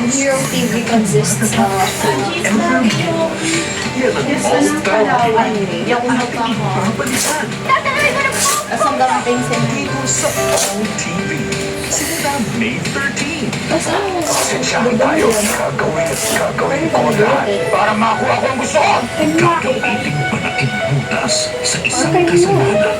Hero TV consists of Yan ang all-star yung pabalisan asang gamating sa dito sa All TV. Simula May 13. Sensyahan tayo. Gagawin ko lahat para makuha ko ang gusto ko. Gagamiting panaking butas sa isang kasalanan.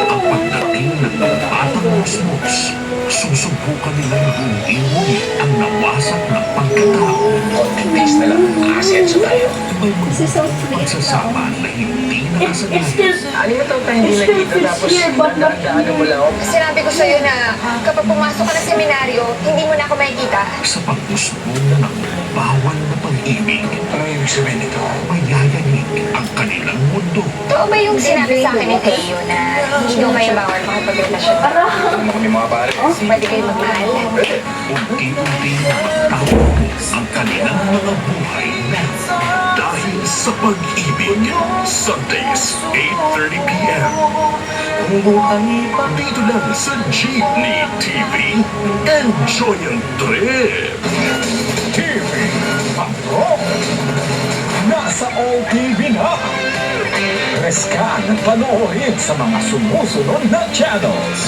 Ang pagdating ng batang musmos, susubukan nilang buuin muli ang nawasak na pagkatao. Konting days na lang. Asenso tayo. May mga pagsasama na hindi nakasanay. Ano mo tayo hindi nakita tapos nadaan mo lang ako? Sinabi ko sa'yo na kapag pumasok ka ng seminaryo, hindi mo na ako makikita. Sa pag-usbong ng bawal na pag-ibig, Ano ibig sabihin nito? mayayanig ang kanilang mundo. Totoo ba yung sinabi sa akin ni Teo na hindi ko kayo bawal makipagrelasyon? Ano mo kami mga pare? Pwede kayo magmahal? Unti-unti na magtawag ang kanilang mga buhay dahil sa pag-ibig. Sundays, 8:30 p.m. Dito lang sa Jeepney TV. Enjoy ang trip! TV Patrol! Nasa All TV na! Reskan at panoorin sa mga sumusunod na channels.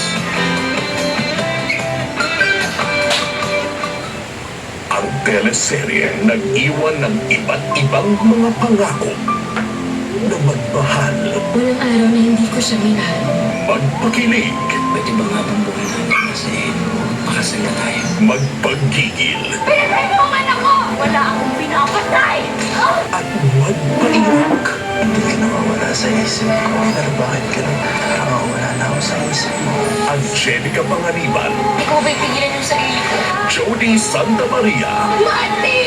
Ang teleserye nag-iwan ng iba't ibang mga pangako na magmahal, Walang araw na hindi ko siya minahal. magpakilig, Pwede ba nga bang buhay natin kasi makasal na tayo? magpagigil, Wala akong pinapatay! at magpaiyak. Hindi ka nawawala sa isip ko. Pero bakit ka nawawala na ako sa isip mo? Angelica Panganiban, Ikaw ba'y pigilan yung sarili ko? Jody Santa Maria, Mati!